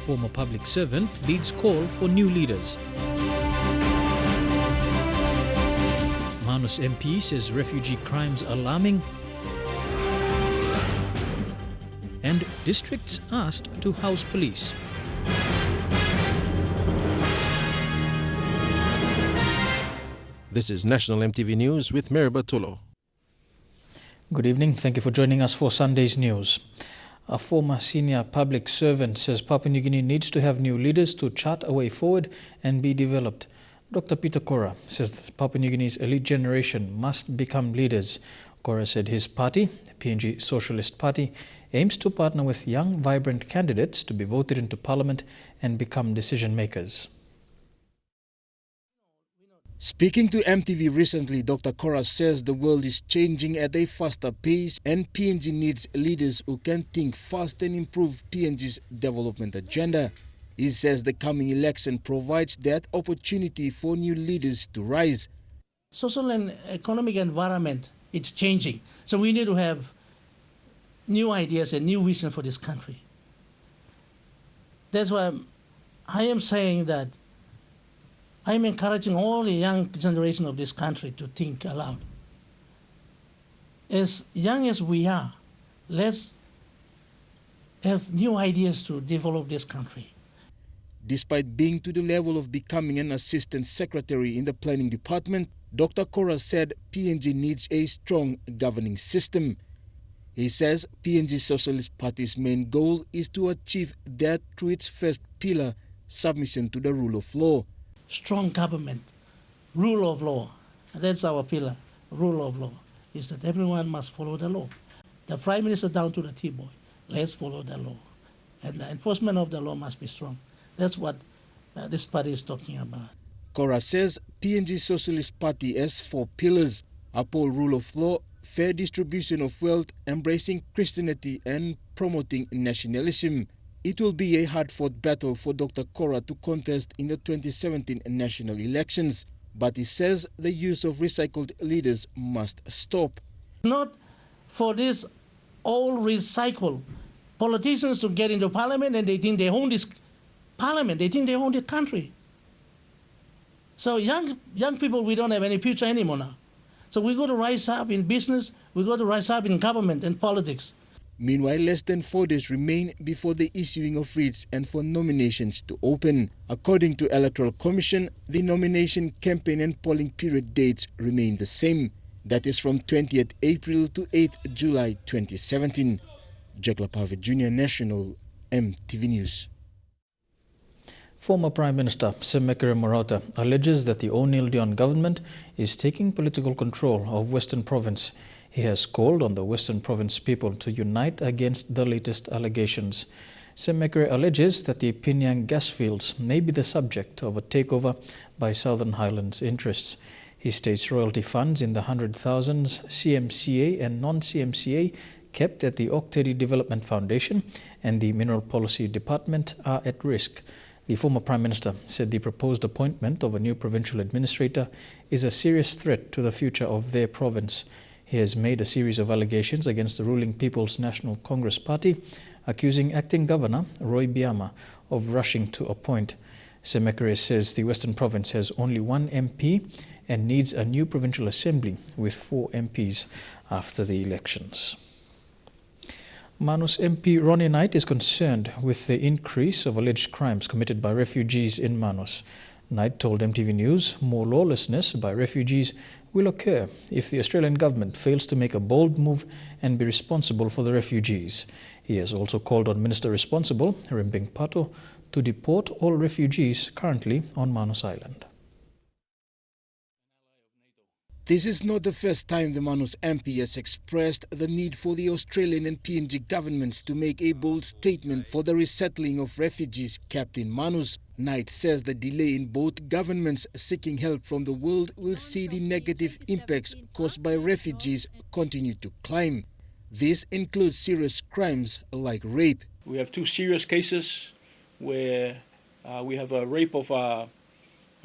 former public servant leads call for new leaders. Manus MP says refugee crimes alarming. And districts asked to house police. This is National EMTV News with Mary Bartolo. Good evening. Thank you for joining us for Sunday's news. A former senior public servant says Papua New Guinea needs to have new leaders to chart a way forward and be developed. Dr. Peter Kora says Papua New Guinea's elite generation must become leaders. Kora said his party, the PNG Socialist Party, aims to partner with young, vibrant candidates to be voted into parliament and become decision makers. Speaking to MTV recently, Dr. Kora says the world is changing at a faster pace and PNG needs leaders who can think fast and improve PNG's development agenda. He says the coming election provides that opportunity for new leaders to rise. Social and economic environment, it's changing. So we need to have new ideas and new vision for this country. That's why I am saying that I'm encouraging all the young generation of this country to think aloud. As young as we are, let's have new ideas to develop this country. Despite being to the level of becoming an assistant secretary in the planning department, Dr. Kora said PNG needs a strong governing system. He says PNG Socialist Party's main goal is to achieve that through its first pillar, submission to the rule of law. Strong government, rule of law. And that's our pillar, rule of law, is that everyone must follow the law. The Prime Minister down to the T-boy, let's follow the law. And the enforcement of the law must be strong. That's what this party is talking about. Kora says PNG Socialist Party has 4 pillars: uphold rule of law, fair distribution of wealth, embracing Christianity and promoting nationalism. It will be a hard-fought battle for Dr. Kora to contest in the 2017 national elections, but he says the use of recycled leaders must stop. Not for this all recycled politicians to get into parliament and they think they own this parliament, they think they own the country. So young people, we don't have any future anymore now. So we got to rise up in business, we got to rise up in government and politics. Meanwhile, less than 4 days remain before the issuing of writs and for nominations to open. According to Electoral Commission, the nomination campaign and polling period dates remain the same. That is from 20th April to 8th July 2017. Jack Lapave Jr., National EMTV News. Former Prime Minister Semekere Morauta alleges that the O'Neill Dion government is taking political control of Western Province. He has called on the Western Province people to unite against the latest allegations. Semekere alleges that the Pinyang gas fields may be the subject of a takeover by Southern Highlands interests. He states royalty funds in the 100,000s CMCA and non-CMCA kept at the Oktedi Development Foundation and the Mineral Policy Department are at risk. The former Prime Minister said the proposed appointment of a new provincial administrator is a serious threat to the future of their province. He has made a series of allegations against the ruling People's National Congress Party, accusing acting governor Roy Biama of rushing to appoint. Semekere says the Western Province has only 1 MP and needs a new provincial assembly with 4 MPs after the elections. Manus MP Ronnie Knight is concerned with the increase of alleged crimes committed by refugees in Manus. Knight told MTV News more lawlessness by refugees will occur if the Australian government fails to make a bold move and be responsible for the refugees. He has also called on Minister responsible, Rimbing Pato, to deport all refugees currently on Manus Island. This is not the first time the Manus MP has expressed the need for the Australian and PNG governments to make a bold statement for the resettling of refugees kept in Manus. Knight says the delay in both governments seeking help from the world will see the negative impacts caused by refugees continue to climb. This includes serious crimes like rape. We have 2 serious cases where we have a rape of a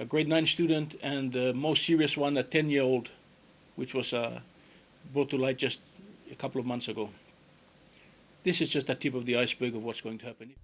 grade 9 student and the most serious one, a 10-year-old, which was brought to light just a couple of months ago. This is just the tip of the iceberg of what's going to happen.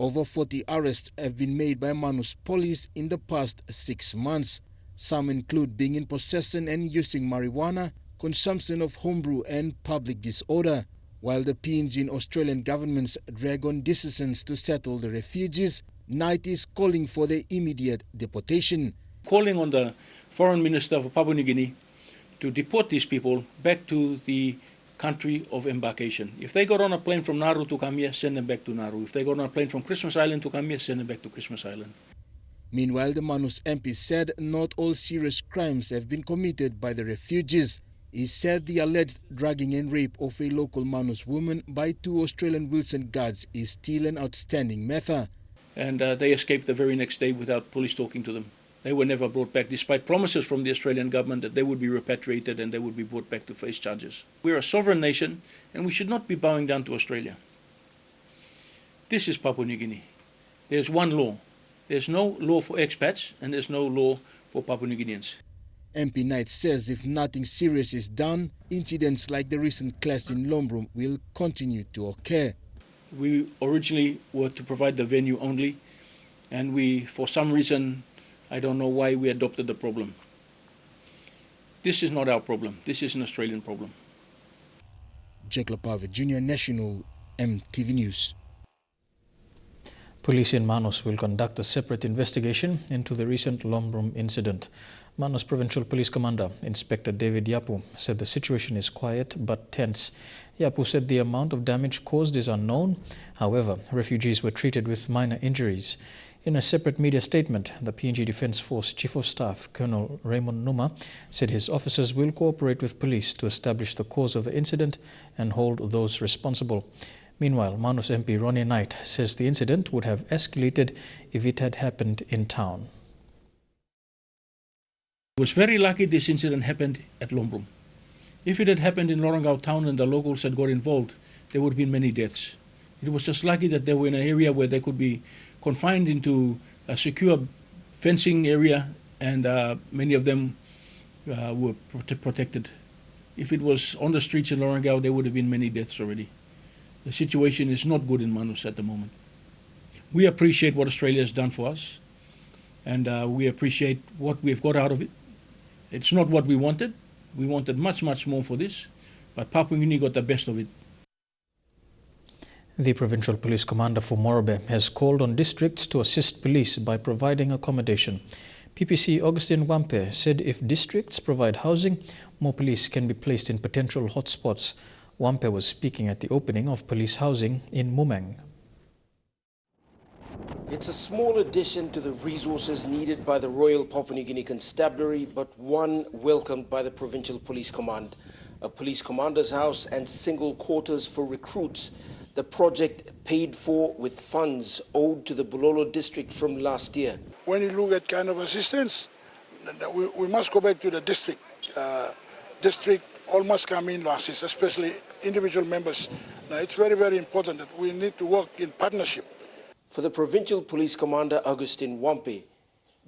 Over 40 arrests have been made by Manus police in the past 6 months. Some include being in possession and using marijuana, consumption of homebrew and public disorder. While the PNG and Australian governments drag on decisions to settle the refugees, Knight is calling for their immediate deportation. Calling on the Foreign Minister of Papua New Guinea to deport these people back to the country of embarkation. If they got on a plane from Nauru to come here, send them back to Nauru. If they got on a plane from Christmas Island to come here, send them back to Christmas Island. Meanwhile, the Manus MP said not all serious crimes have been committed by the refugees. He said the alleged drugging and rape of a local Manus woman by 2 Australian Wilson guards is still an outstanding matter. And they escaped the very next day without police talking to them. They were never brought back, despite promises from the Australian government that they would be repatriated and they would be brought back to face charges. We're a sovereign nation and we should not be bowing down to Australia. This is Papua New Guinea. There's one law. There's no law for expats and there's no law for Papua New Guineans. MP Knight says if nothing serious is done, incidents like the recent clash in Lombrum will continue to occur. We originally were to provide the venue only, and we, for some reason, I don't know why, we adopted the problem. This is not our problem. This is an Australian problem. Jack Lapave, Junior National, EMTV News. Police in Manus will conduct a separate investigation into the recent Lombrum incident. Manus Provincial Police Commander, Inspector David Yapu, said the situation is quiet but tense. Yapu said the amount of damage caused is unknown. However, refugees were treated with minor injuries. In a separate media statement, the PNG Defence Force Chief of Staff, Colonel Raymond Numa, said his officers will cooperate with police to establish the cause of the incident and hold those responsible. Meanwhile, Manus MP Ronnie Knight says the incident would have escalated if it had happened in town. It was very lucky this incident happened at Lombrum. If it had happened in Lorengau town and the locals had got involved, there would have been many deaths. It was just lucky that they were in an area where they could be confined into a secure fencing area, and many of them were protected. If it was on the streets in Lorengau, there would have been many deaths already. The situation is not good in Manus at the moment. We appreciate what Australia has done for us, and we appreciate what we've got out of it. It's not what we wanted. We wanted much, much more for this, but Papua New Guinea got the best of it. The Provincial Police Commander for Morobe has called on districts to assist police by providing accommodation. PPC Augustine Wampe said if districts provide housing, more police can be placed in potential hotspots. Wampe was speaking at the opening of police housing in Mumeng. It's a small addition to the resources needed by the Royal Papua New Guinea Constabulary, but one welcomed by the Provincial Police Command. A police commander's house and single quarters for recruits. The project paid for with funds owed to the Bulolo district from last year. When you look at kind of assistance, we must go back to the district. District all must come in to assist, especially individual members. Now it's very, very important that we need to work in partnership. For the Provincial Police Commander Augustine Wampe,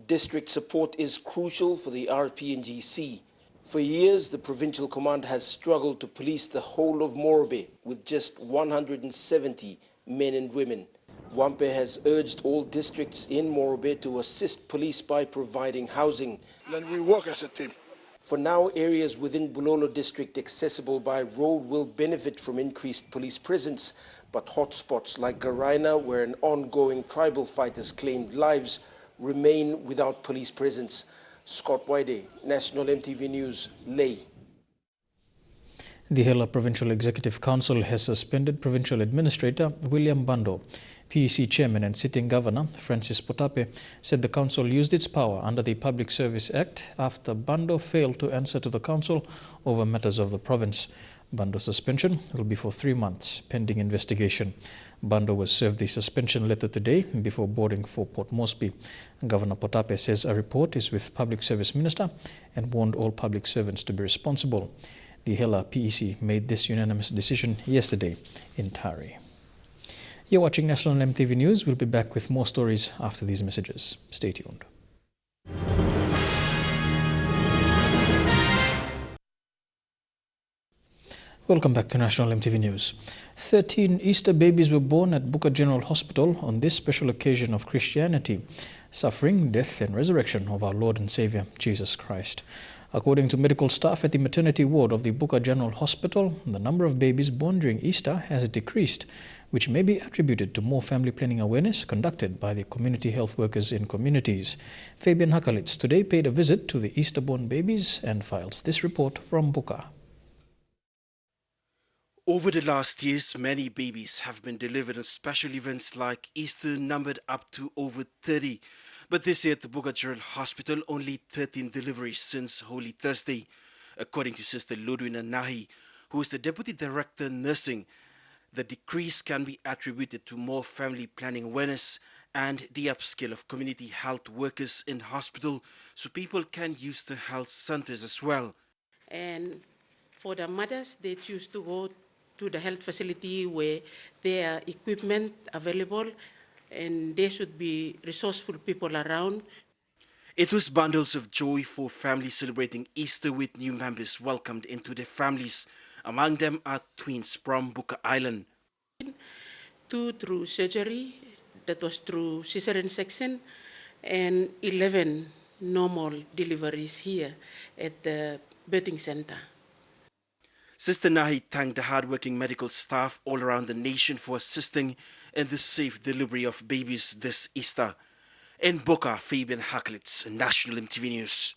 district support is crucial for the RPNGC. For years, the Provincial Command has struggled to police the whole of Morobe with just 170 men and women. Wampe has urged all districts in Morobe to assist police by providing housing. Then we work as a team. For now, areas within Bulolo district accessible by road will benefit from increased police presence, but hotspots like Garaina, where an ongoing tribal fight has claimed lives, remain without police presence. Scott Waide, National MTV News, Ley. The Hela Provincial Executive Council has suspended Provincial Administrator William Bando. PEC Chairman and Sitting Governor Francis Potape said the Council used its power under the Public Service Act after Bando failed to answer to the Council over matters of the province. Bando's suspension will be for 3 months, pending investigation. Bando was served the suspension letter today before boarding for Port Moresby. Governor Potape says a report is with Public Service Minister and warned all public servants to be responsible. The Hela PEC made this unanimous decision yesterday in Tari. You're watching National MTV News. We'll be back with more stories after these messages. Stay tuned. Welcome back to National MTV News. 13 Easter babies were born at Buka General Hospital on this special occasion of Christianity, suffering, death and resurrection of our Lord and Saviour, Jesus Christ. According to medical staff at the maternity ward of the Buka General Hospital, the number of babies born during Easter has decreased, which may be attributed to more family planning awareness conducted by the community health workers in communities. Fabian Hakalitz today paid a visit to the Easter-born babies and files this report from Buka. Over the last years, many babies have been delivered on special events like Easter, numbered up to over 30. But this year at the Buka General Hospital, only 13 deliveries since Holy Thursday. According to Sister Ludwina Nahi, who is the Deputy Director Nursing, the decrease can be attributed to more family planning awareness and the upskill of community health workers in hospital so people can use the health centers as well. And for the mothers, they choose to go to the health facility where there are equipment available and there should be resourceful people around. It was bundles of joy for families celebrating Easter with new members welcomed into their families. Among them are twins from Buka Island. 2 through surgery, that was through cesarean section, and 11 normal deliveries here at the birthing center. Sister Nahi thanked the hardworking medical staff all around the nation for assisting in the safe delivery of babies this Easter. In Buka, Fabian Haklitz, National MTV News.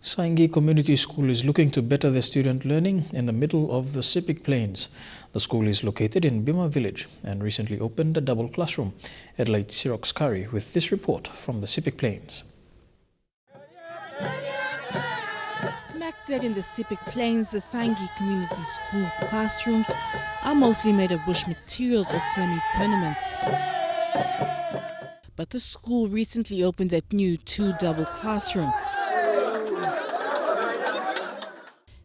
Saingi Community School is looking to better their student learning in the middle of the Sepik Plains. The school is located in Bima village and recently opened a double classroom. Adelaide Sirox Curry with this report from the Sepik Plains. Smack dead in the Sepik Plains, the Saingi Community School classrooms are mostly made of bush materials or semi-permanent. But the school recently opened that new 2-double classroom.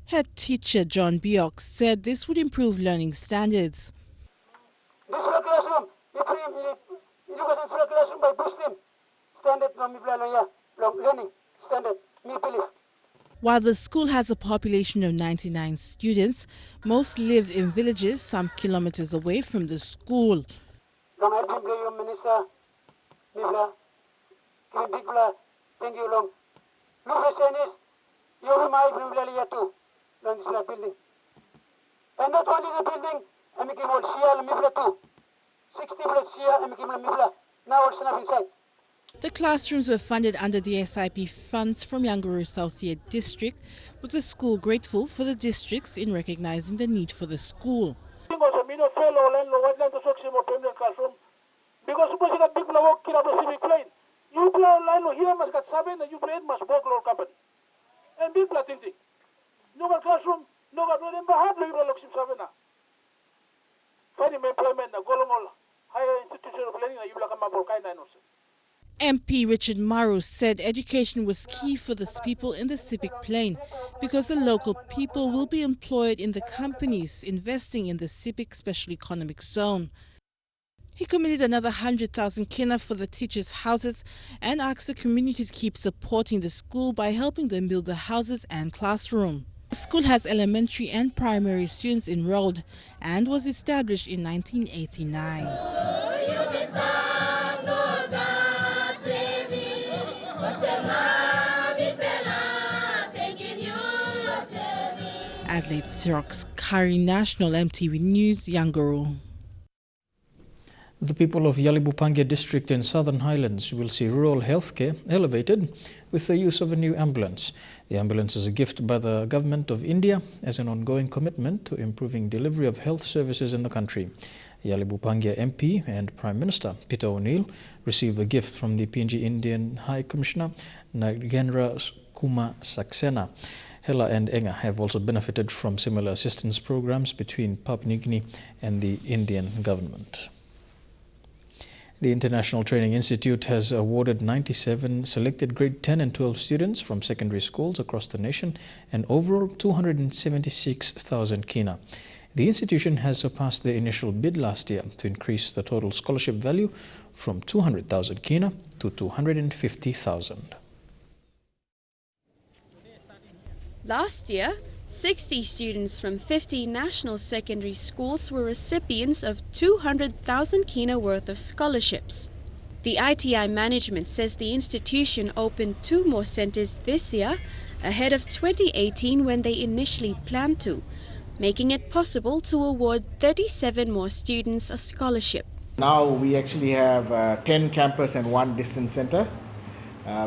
Head teacher John Biok said this would improve learning standards. This classroom, education classroom by boosting standard learning standard, me believe. While the school has a population of 99 students, most live in villages some kilometers away from the school. Minister, thank you long. Building. And not only the building, I'm making all Shia Mibla too. 60 plus Shia, I'm making Mibla. Now it's not inside. The classrooms were funded under the SIP funds from Yanguru Associate District, with the school grateful for the districts in recognizing the need for the school. Because suppose you got big work in the civic plane. You play line here must get 7 and you play it must work local company. And big thing. No classroom, no hardly looks in Savannah. Finding employment, go along higher institution of learning, you look at my volcano. MP Richard Maru said education was key for the people in the Sepik Plain because the local people will be employed in the companies investing in the Sepik Special Economic Zone. He committed another 100,000 kina for the teachers' houses and asked the community to keep supporting the school by helping them build the houses and classroom. The school has elementary and primary students enrolled and was established in 1989. Adelaide Sirox Curry, National MTV News, Yanguru. The people of Yalibupangia district in Southern Highlands will see rural healthcare elevated with the use of a new ambulance. The ambulance is a gift by the Government of India as an ongoing commitment to improving delivery of health services in the country. Yalibupangia MP and Prime Minister Peter O'Neill received the gift from the PNG Indian High Commissioner Nagendra Kumar Saxena. Hela and Enga have also benefited from similar assistance programs between Papua New Guinea and the Indian government. The International Training Institute has awarded 97 selected grade 10 and 12 students from secondary schools across the nation and overall 276,000 kina. The institution has surpassed the initial bid last year to increase the total scholarship value from 200,000 kina to 250,000. Last year, 60 students from 50 national secondary schools were recipients of 200,000 kina worth of scholarships. The ITI management says the institution opened 2 more centers this year, ahead of 2018 when they initially planned to, making it possible to award 37 more students a scholarship. Now we actually have 10 campus and 1 distance center.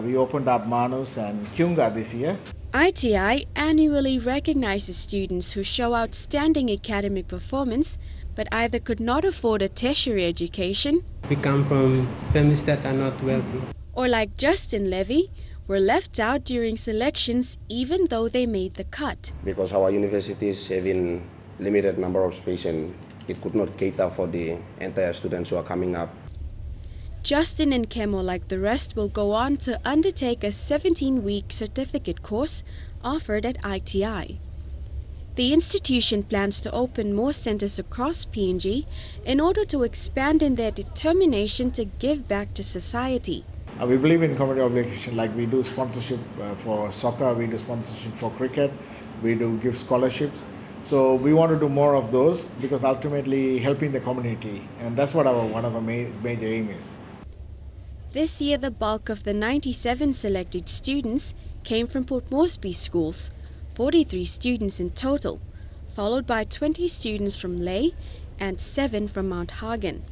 We opened up Manus and Kyunga this year. ITI annually recognizes students who show outstanding academic performance but either could not afford a tertiary education, we come from families that are not wealthy, or like Justin Levy, were left out during selections even though they made the cut. Because our universities have a limited number of space and it could not cater for the entire students who are coming up. Justin and Kemo, like the rest, will go on to undertake a 17-week certificate course offered at ITI. The institution plans to open more centers across PNG in order to expand in their determination to give back to society. We believe in community obligation, like we do sponsorship for soccer, we do sponsorship for cricket, we do give scholarships. So we want to do more of those because ultimately helping the community, and that's what one of our major aim is. This year the bulk of the 97 selected students came from Port Moresby schools, 43 students in total, followed by 20 students from Lae and 7 from Mount Hagen.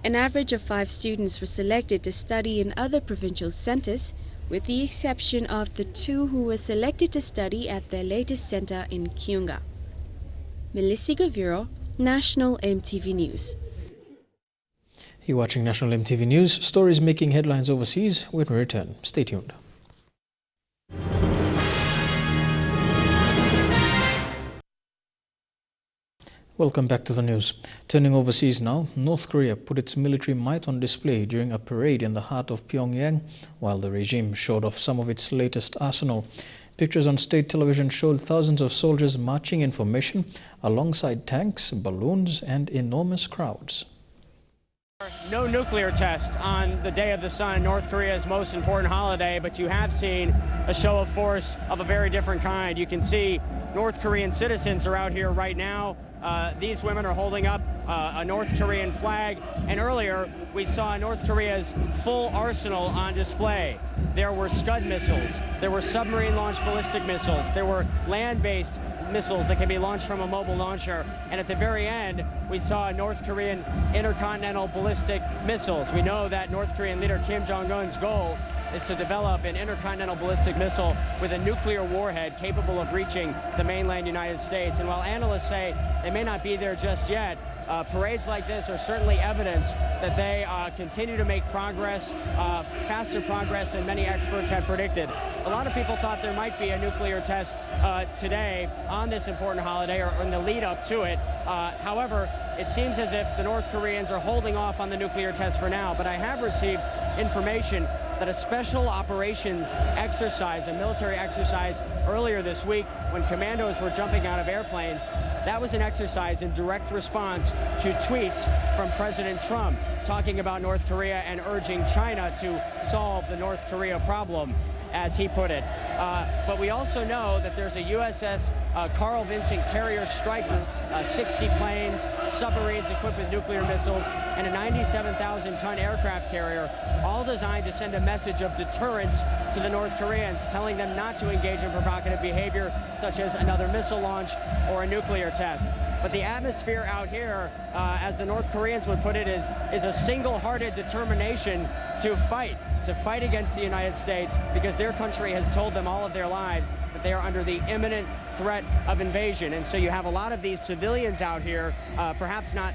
An average of 5 students were selected to study in other provincial centers, with the exception of the 2 who were selected to study at their latest center in Kyunga. Melissa Gaviro, National MTV News. You're watching National MTV News. Stories making headlines overseas. When we return, stay tuned. Welcome back to the news. Turning overseas now, North Korea put its military might on display during a parade in the heart of Pyongyang, while the regime showed off some of its latest arsenal. Pictures on state television showed thousands of soldiers marching in formation alongside tanks, balloons, and enormous crowds. No nuclear test on the Day of the Sun, North Korea's most important holiday, but you have seen a show of force of a very different kind. You can see North Korean citizens are out here right now. These women are holding up a North Korean flag, and earlier we saw North Korea's full arsenal on display. There were Scud missiles, there were submarine-launched ballistic missiles, there were land-based missiles that can be launched from a mobile launcher, and at the very end we saw North Korean intercontinental ballistic missiles. We know that North Korean leader Kim Jong-un's goal is to develop an intercontinental ballistic missile with a nuclear warhead capable of reaching the mainland United States. And while analysts say they may not be there just yet, parades like this are certainly evidence that they continue to make progress, faster progress than many experts had predicted. A lot of people thought there might be a nuclear test today on this important holiday or in the lead up to it. However, it seems as if the North Koreans are holding off on the nuclear test for now, but I have received information that a special operations exercise, a military exercise earlier this week when commandos were jumping out of airplanes, that was an exercise in direct response to tweets from President Trump talking about North Korea and urging China to solve the North Korea problem, as he put it. But we also know that there's a USS Carl Vinson carrier strike group, 60 planes, submarines equipped with nuclear missiles, and a 97,000-ton aircraft carrier, all designed to send a message of deterrence to the North Koreans, telling them not to engage in provocative behavior such as another missile launch or a nuclear test. But the atmosphere out here, as the North Koreans would put it, is a single-hearted determination to fight against the United States, because their country has told them all of their lives that they are under the imminent threat of invasion. And so you have a lot of these civilians out here, perhaps not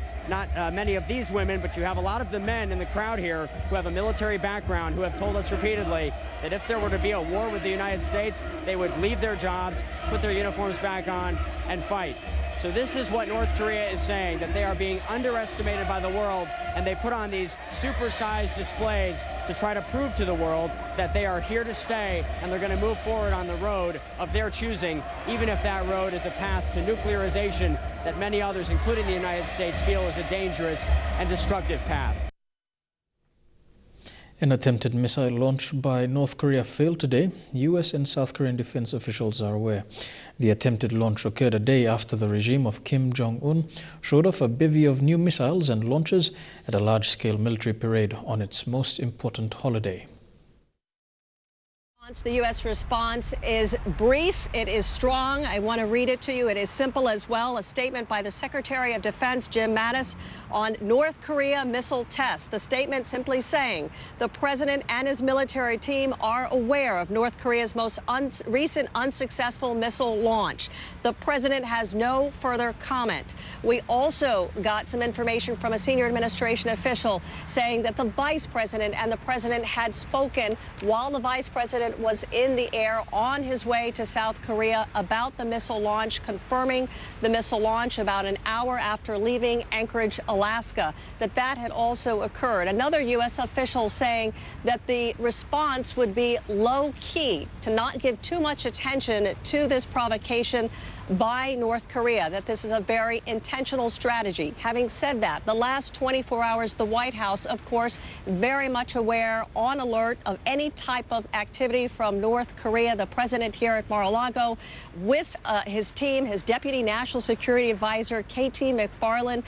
many of these women, but you have a lot of the men in the crowd here who have a military background, who have told us repeatedly that if there were to be a war with the United States, they would leave their jobs, put their uniforms back on, and fight. So this is what North Korea is saying, that they are being underestimated by the world, and they put on these supersized displays to try to prove to the world that they are here to stay, and they're going to move forward on the road of their choosing, even if that road is a path to nuclearization that many others, including the United States, feel is a dangerous and destructive path. An attempted missile launch by North Korea failed today. US and South Korean defense officials are aware. The attempted launch occurred a day after the regime of Kim Jong-un showed off a bevy of new missiles and launches at a large-scale military parade on its most important holiday. The U.S. response is brief. It is strong. I want to read it to you. It is simple as well. A statement by the Secretary of Defense, Jim Manus, on North Korea missile tests. The statement simply saying the president and his military team are aware of North Korea's most recent unsuccessful missile launch. The president has no further comment. We also got some information from a senior administration official saying that the vice president and the president had spoken while the vice president was in the air on his way to South Korea about the missile launch, confirming the missile launch about an hour after leaving Anchorage, Alaska, that had also occurred. Another U.S. official saying that the response would be low-key, to not give too much attention to this provocation by North Korea, that this is a very intentional strategy. Having said that, the last 24 hours, the White House, of course, very much aware, on alert of any type of activity from North Korea. The president here at Mar-a-Lago with his team, his deputy national security advisor, KT McFarland,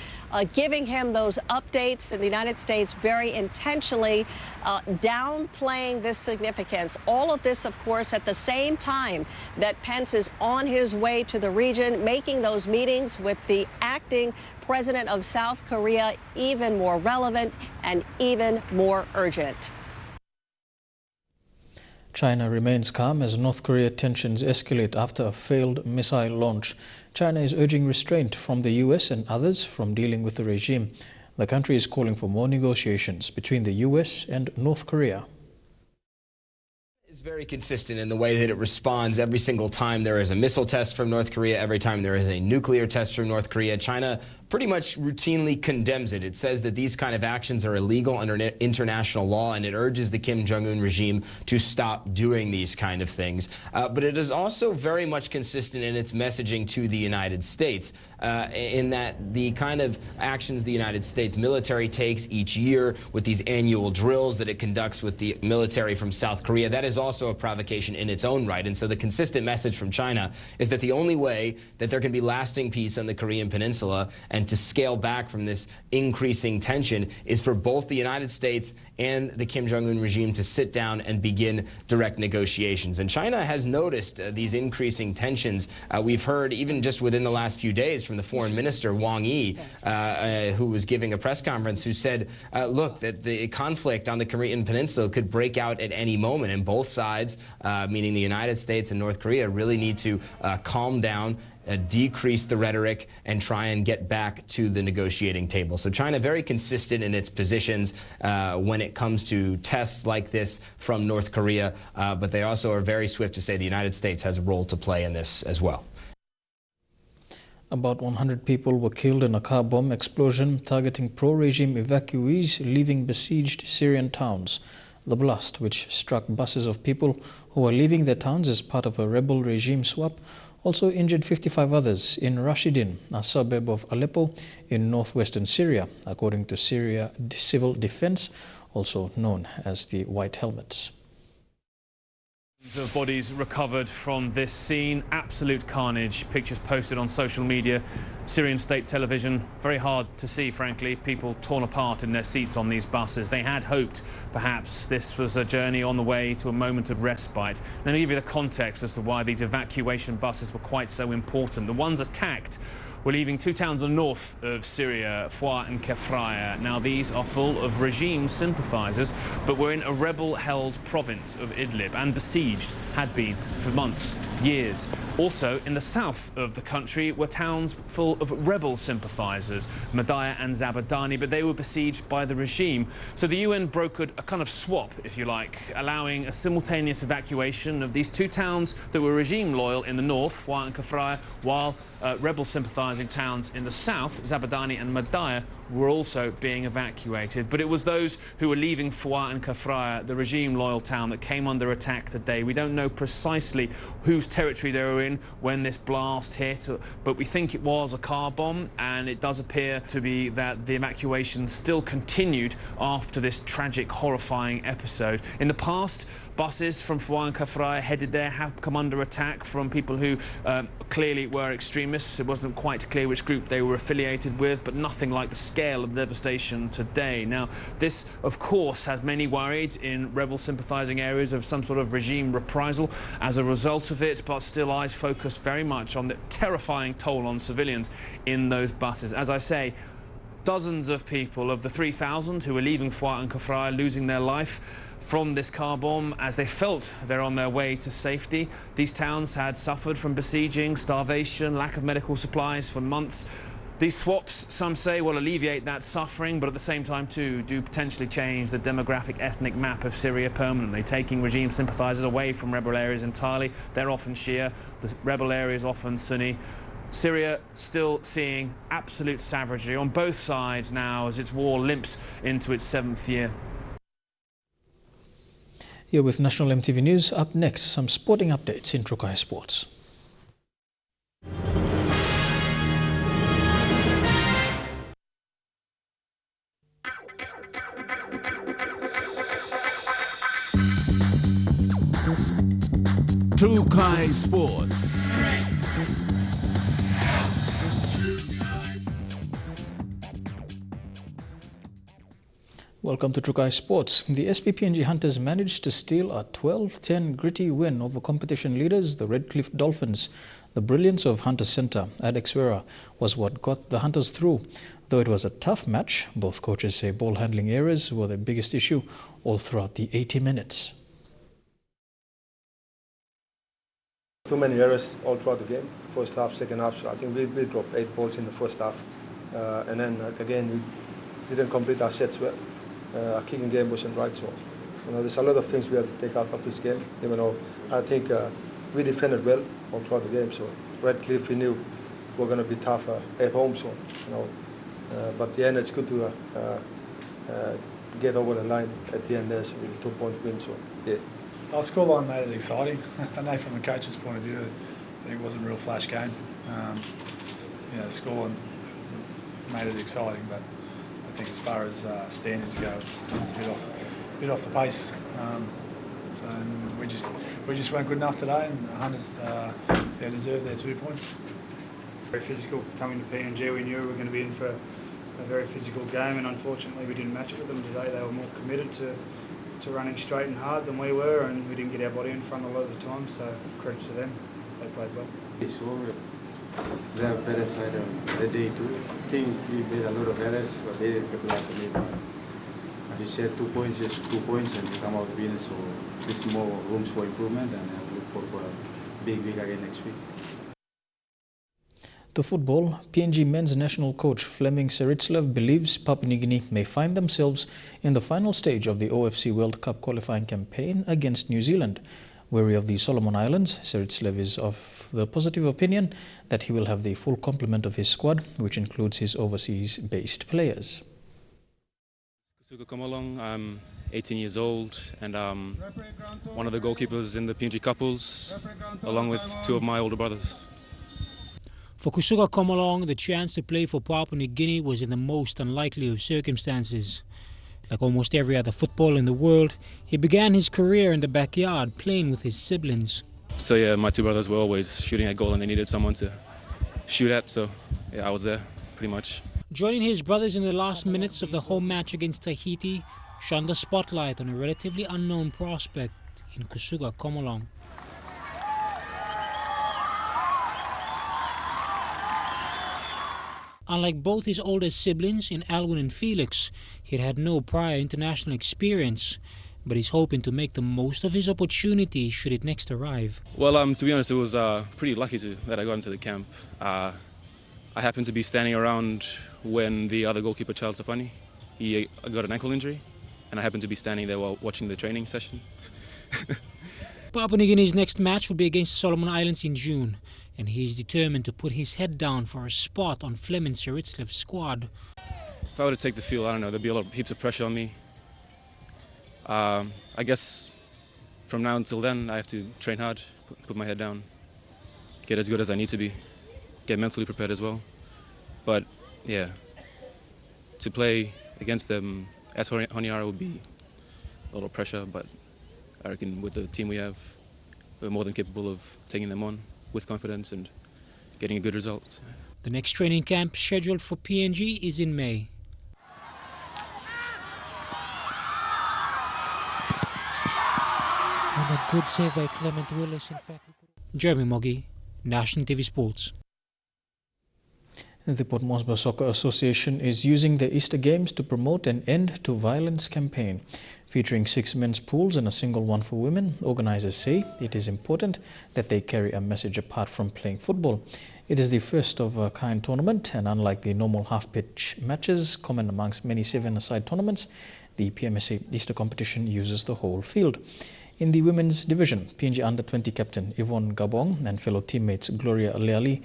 giving him those updates in the United States, very intentionally downplaying this significance. All of this, of course, at the same time that Pence is on his way to the region, making those meetings with the acting president of South Korea even more relevant and even more urgent. China remains calm as North Korea tensions escalate after a failed missile launch. China is urging restraint from the US and others from dealing with the regime. The country is calling for more negotiations between the US and North Korea. It's very consistent in the way that it responds every single time there is a missile test from North Korea, every time there is a nuclear test from North Korea. China pretty much routinely condemns it. It says that these kind of actions are illegal under international law, and it urges the Kim Jong-un regime to stop doing these kind of things. But it is also very much consistent in its messaging to the United States, in that the kind of actions the United States military takes each year with these annual drills that it conducts with the military from South Korea, that is also a provocation in its own right. And so the consistent message from China is that the only way that there can be lasting peace on the Korean Peninsula and to scale back from this increasing tension is for both the United States and the Kim Jong-un regime to sit down and begin direct negotiations. And China has noticed these increasing tensions. We've heard even just within the last few days from the foreign minister, Wang Yi, who was giving a press conference, who said, look, that the conflict on the Korean Peninsula could break out at any moment, and both sides, meaning the United States and North Korea, really need to calm down, decrease the rhetoric, and try and get back to the negotiating table. So China very consistent in its positions when it comes to tests like this from North Korea, but they also are very swift to say the United States has a role to play in this as well. About 100 people were killed in a car bomb explosion targeting pro-regime evacuees leaving besieged Syrian towns. The blast, which struck buses of people who were leaving their towns as part of a rebel regime swap, also injured 55 others in Rashidin, a suburb of Aleppo in northwestern Syria, according to Syria Civil Defense, also known as the White Helmets. Of bodies recovered from this scene. Absolute carnage. Pictures posted on social media. Syrian state television. Very hard to see, frankly. People torn apart in their seats on these buses. They had hoped perhaps this was a journey on the way to a moment of respite. Let me give you the context as to why these evacuation buses were quite so important. The ones attacked were leaving two towns on the north of Syria, Foua and Kefraya. Now, these are full of regime sympathizers, but were in a rebel-held province of Idlib and besieged, had been for months, years. Also, in the south of the country were towns full of rebel sympathizers, Madaya and Zabadani, but they were besieged by the regime. So the UN brokered a kind of swap, if you like, allowing a simultaneous evacuation of these two towns that were regime loyal in the north, Foua and Kefraya, while rebel sympathizers sympathising towns in the south, Zabadani and Madaya, were also being evacuated. But it was those who were leaving Fua and Kafraya, the regime-loyal town, that came under attack today. We don't know precisely whose territory they were in when this blast hit, but we think it was a car bomb, and it does appear to be that the evacuation still continued after this tragic, horrifying episode. In the past, buses from Fua and Kafraya headed there have come under attack from people who clearly were extremists. It wasn't quite clear which group they were affiliated with, but nothing like the scale of the devastation today. Now, this, of course, has many worried in rebel sympathising areas of some sort of regime reprisal as a result of it, but still eyes focused very much on the terrifying toll on civilians in those buses. As I say, dozens of people of the 3,000 who were leaving Fua and Kafraya losing their life from this car bomb as they felt they're on their way to safety. These towns had suffered from besieging, starvation, lack of medical supplies for months. These swaps, some say, will alleviate that suffering, but at the same time, too, do potentially change the demographic ethnic map of Syria permanently, taking regime sympathisers away from rebel areas entirely. They're often Shia, the rebel areas often Sunni. Syria still seeing absolute savagery on both sides now as its war limps into its 7th year. Here with National MTV News. Up next, some sporting updates in Trukai Sports. Trukai Sports. Welcome to Trukai Sports. The SPPNG Hunters managed to steal a 12-10 gritty win over competition leaders, the Redcliffe Dolphins. The brilliance of Hunter Centre at Exwera was what got the Hunters through. Though it was a tough match, both coaches say ball handling errors were the biggest issue all throughout the 80 minutes. Too many errors all throughout the game. First half, second half. So I think we dropped 8 balls in the first half. And then again, we didn't complete our sets well. Our kicking game wasn't right, so there's a lot of things we have to take out of this game. Even though I think we defended well all throughout the game. So Redcliffe, we knew we're going to be tough at home. So but at the end, it's good to get over the line at the end there, so with a 2-point win. So yeah. Our scoreline made it exciting. I know from a coach's point of view, it wasn't a real flash game. The scoreline made it exciting, but I think as far as standards go, it's a bit off the pace. And we just weren't good enough today, and the Hunters deserved their 2 points. Very physical. Coming to PNG, we knew we were going to be in for a very physical game, and unfortunately we didn't match it with them today. They were more committed to running straight and hard than we were, and we didn't get our body in front a lot of the time, so credit to them. They played well. They have better side of the day too. I think we made a lot of errors, but they didn't capitalize on it. As you said, 2 points, just 2 points, and we come out winning, so there's more rooms for improvement, and I look forward for a big week again next week. To football, PNG men's national coach Fleming Seritslev believes Papua New Guinea may find themselves in the final stage of the OFC World Cup qualifying campaign against New Zealand. Wary of the Solomon Islands, Seritslev is of the positive opinion that he will have the full complement of his squad, which includes his overseas-based players. Kusuga Komolong, I'm 18 years old, and one of the goalkeepers in the PNG couples, along with 2 of my older brothers. For Kusuga Komolong, the chance to play for Papua New Guinea was in the most unlikely of circumstances. Like almost every other footballer in the world, he began his career in the backyard playing with his siblings. So yeah, my 2 brothers were always shooting at goal and they needed someone to shoot at, so yeah, I was there pretty much. Joining his brothers in the last minutes of the home match against Tahiti shone the spotlight on a relatively unknown prospect in Kusuga Komolong. Unlike both his older siblings in Alwyn and Felix, he had no prior international experience, but he's hoping to make the most of his opportunity should it next arrive. Well, to be honest, it was pretty lucky that I got into the camp. I happened to be standing around when the other goalkeeper, Charles Tapani, he got an ankle injury, and I happened to be standing there while watching the training session. Papua New Guinea's next match will be against the Solomon Islands in June. and he is determined to put his head down for a spot on Flemin Siritzlev's squad. If I were to take the field, I don't know, there'd be heaps of pressure on me. I guess from now until then, I have to train hard, put my head down, get as good as I need to be, get mentally prepared as well. But yeah, to play against them at Honiara would be a lot of pressure, but I reckon with the team we have, we're more than capable of taking them on with confidence and getting a good result. The next training camp scheduled for PNG is in May. And a good save by Clement Willis, in fact. Jeremy Moggy, National TV Sports. The Port Moresby Soccer Association is using the Easter Games to promote an End to Violence campaign. Featuring 6 men's pools and a single one for women, organisers say it is important that they carry a message apart from playing football. It is the first of a kind tournament, and unlike the normal half-pitch matches common amongst many 7-a-side tournaments, the PMSA Easter competition uses the whole field. In the women's division, PNG Under-20 captain Yvonne Gabong and fellow teammates Gloria Leali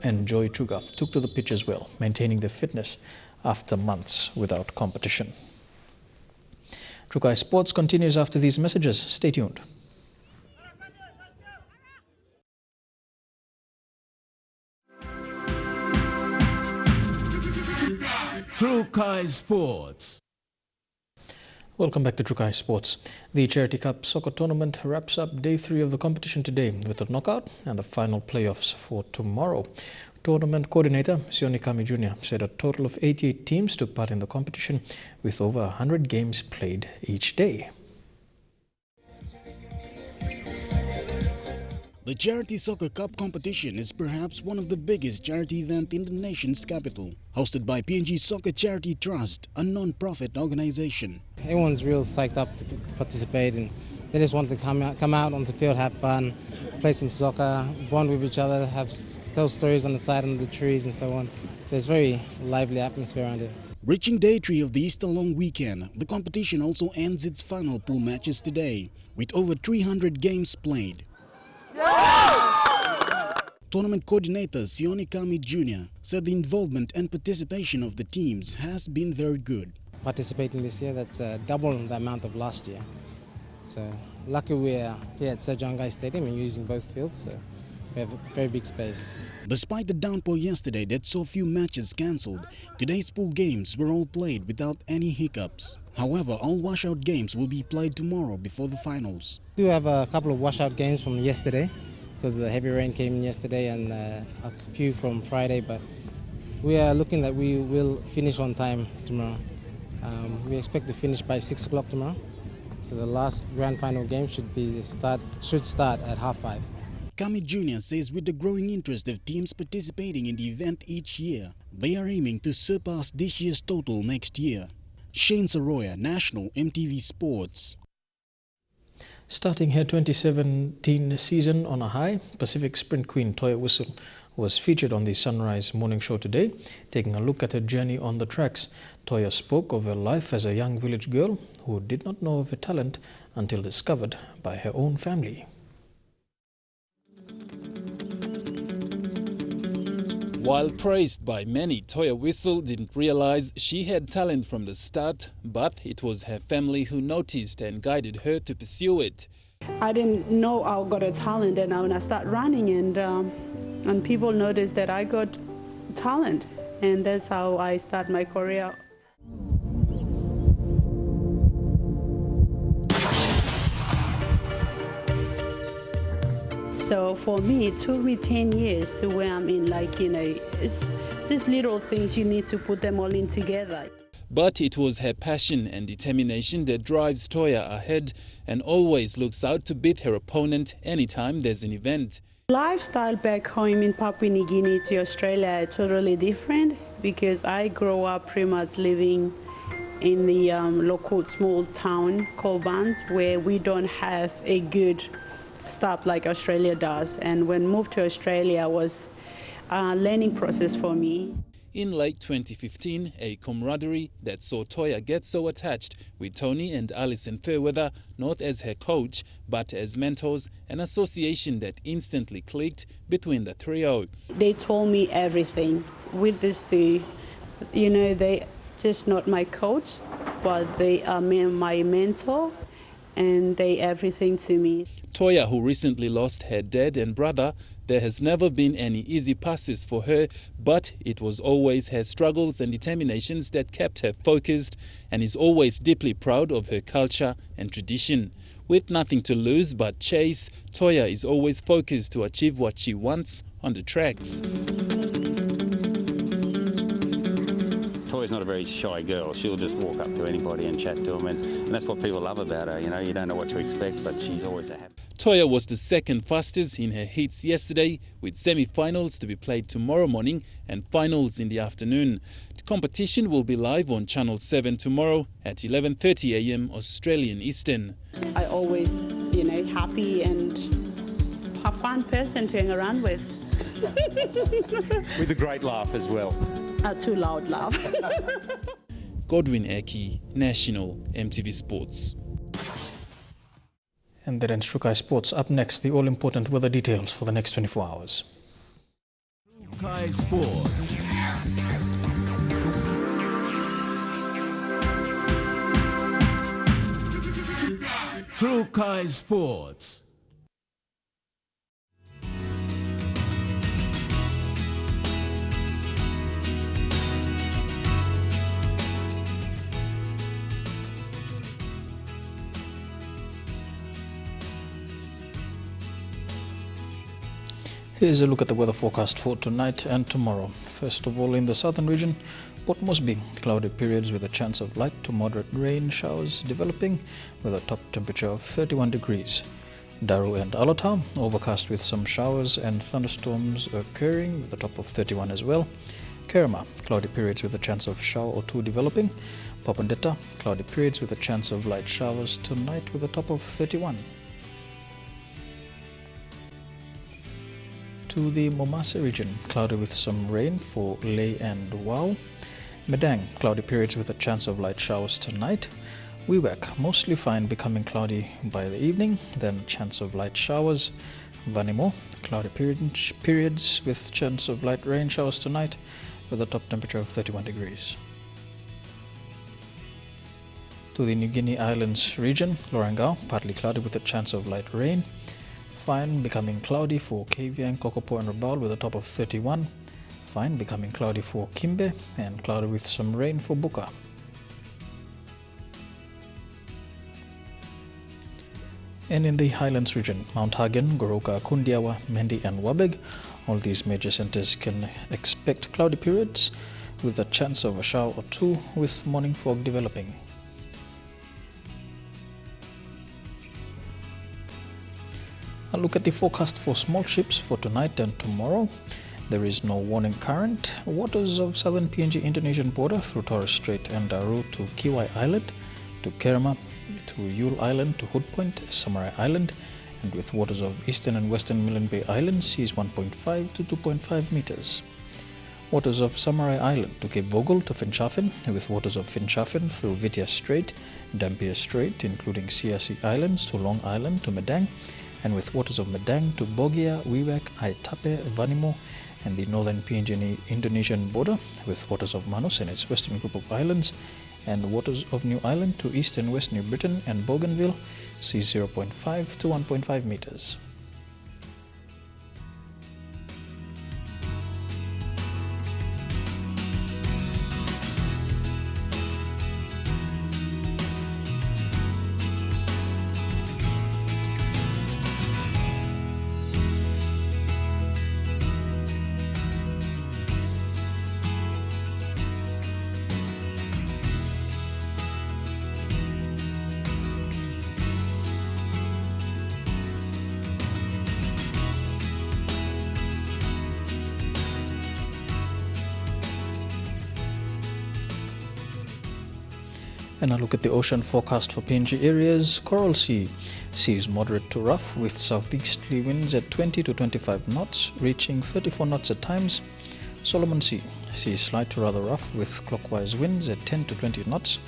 and Joy Truga took to the pitch as well, maintaining their fitness after months without competition. Trukai Sports continues after these messages. Stay tuned. Trukai Sports. Welcome back to Trukai Sports. The Charity Cup soccer tournament wraps up day 3 of the competition today with a knockout and the final playoffs for tomorrow. Tournament coordinator Sione Kami Jr. said a total of 88 teams took part in the competition with over 100 games played each day. The Charity Soccer Cup competition is perhaps one of the biggest charity events in the nation's capital, hosted by PNG Soccer Charity Trust, a non-profit organization. Everyone's real psyched up to participate, and they just want to come out on the field, have fun, play some soccer, bond with each other, tell stories on the side under the trees and so on. So it's a very lively atmosphere around here. Reaching day 3 of the Easter long weekend, the competition also ends its final pool matches today, with over 300 games played. Tournament coordinator Sione Kami Jr. said the involvement and participation of the teams has been very good. Participating this year, that's double the amount of last year. So lucky we're here at Sir John Guy Stadium and using both fields, so we have a very big space. Despite the downpour yesterday that saw few matches cancelled, today's pool games were all played without any hiccups. However, all washout games will be played tomorrow before the finals. We do have a couple of washout games from yesterday because the heavy rain came in yesterday, and a few from Friday, but we are looking that we will finish on time tomorrow. We expect to finish by 6 o'clock tomorrow, so the last grand final game should start at 5:30. Kami Jr. says with the growing interest of teams participating in the event each year, they are aiming to surpass this year's total next year. Shane Saroya, National EMTV Sports. Starting her 2017 season on a high, Pacific Sprint Queen Toya Whistle was featured on the Sunrise Morning Show today. Taking a look at her journey on the tracks, Toya spoke of her life as a young village girl who did not know of her talent until discovered by her own family. While praised by many, Toya Whistle didn't realize she had talent from the start, but it was her family who noticed and guided her to pursue it. I didn't know I got a talent, and when I started running, and people noticed that I got talent, and that's how I started my career. So for me, it took me 10 years to where I'm in, it's just little things, you need to put them all in together. But it was her passion and determination that drives Toya ahead and always looks out to beat her opponent anytime there's an event. Lifestyle back home in Papua New Guinea to Australia is totally different because I grew up pretty much living in the local small town called Barnes, where we don't have a good stuff like Australia does, and when moved to Australia was a learning process for me. in late 2015, a camaraderie that saw Toya get so attached with Tony and Alison Fairweather, not as her coach, but as mentors, an association that instantly clicked between the trio. They told me everything. With this two, you know, they just not my coach, but they are my mentor, and they everything to me. Toya, who recently lost her dad and brother, there has never been any easy passes for her, but it was always her struggles and determinations that kept her focused, and is always deeply proud of her culture and tradition. With nothing to lose but chase, Toya is always focused to achieve what she wants on the tracks. Toya's not a very shy girl. She'll just walk up to anybody and chat to them, and that's what people love about her. You know, you don't know what to expect, but she's always a happy. Toya was the second fastest in her heats yesterday, with semi-finals to be played tomorrow morning and finals in the afternoon. The competition will be live on Channel 7 tomorrow at 11:30 a.m. Australian Eastern. I always, you know, happy and a fun person to hang around with. With a great laugh as well. A too loud laugh. Godwin Eki, National MTV Sports. And that ends Shukai Sports. Up next, the all-important weather details for the next 24 hours. Shukai Sports. True Kai Sports. Here's a look at the weather forecast for tonight and tomorrow. First of all, in the southern region, Port Moresby, cloudy periods with a chance of light to moderate rain showers developing with a top temperature of 31 degrees. Daru and Alotau, overcast with some showers and thunderstorms occurring with a top of 31 as well. Kerema, cloudy periods with a chance of shower or two developing. Papandetta, cloudy periods with a chance of light showers tonight with a top of 31. To the Momase region, cloudy with some rain for Ley and Wau. Medang, cloudy periods with a chance of light showers tonight. Wewak, mostly fine, becoming cloudy by the evening, then chance of light showers. Vanimo, cloudy periods with chance of light rain showers tonight with a top temperature of 31 degrees. To the New Guinea Islands region, Lorangau, partly cloudy with a chance of light rain. Fine, becoming cloudy for Kavieng, Kokopo and Rabaul with a top of 31. Fine, becoming cloudy for Kimbe and cloudy with some rain for Buka. And in the Highlands region, Mount Hagen, Goroka, Kundiawa, Mendi and Wabeg, all these major centers can expect cloudy periods with a chance of a shower or two with morning fog developing. A look at the forecast for small ships for tonight and tomorrow. There is no warning current. Waters of southern PNG Indonesian border through Torres Strait and Daru to Kiwai Island, to Kerema, to Yule Island, to Hood Point, Samarai Island, and with waters of eastern and western Milne Bay Islands, seas 1.5 to 2.5 meters. Waters of Samarai Island to Cape Vogel to Finschhafen, with waters of Finschhafen through Vitia Strait, Dampier Strait, including Siasi Islands to Long Island to Medang, and with waters of Medang to Bogia, Wewak, Aitape, Vanimo, and the northern PNG Indonesian border, with waters of Manus and its western group of islands, and waters of New Ireland to east and west New Britain and Bougainville, seas 0.5 to 1.5 meters. And now look at the ocean forecast for PNG areas. Coral Sea, seas moderate to rough with southeasterly winds at 20 to 25 knots, reaching 34 knots at times. Solomon Sea slight to rather rough with clockwise winds at 10 to 20 knots.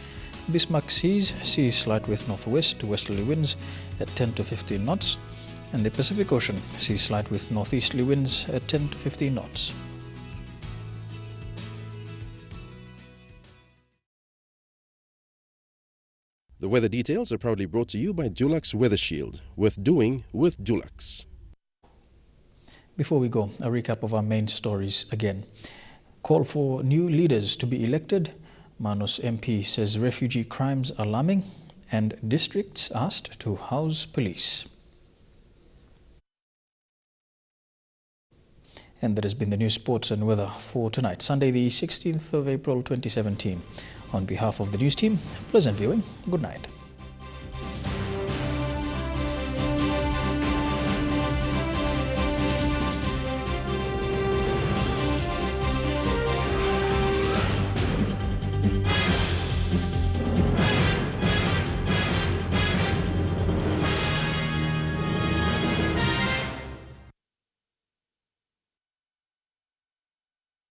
Bismarck Seas slight with northwest to westerly winds at 10 to 15 knots. And the Pacific Ocean slight with northeasterly winds at 10 to 15 knots. The weather details are proudly brought to you by Dulux Weather Shield. Worth doing with Dulux. Before we go, a recap of our main stories again. Call for new leaders to be elected. Manus MP says refugee crimes alarming. And districts asked to house police. And that has been the news, sports and weather for tonight, Sunday the 16th of April 2017. On behalf of the news team, pleasant viewing. Good night.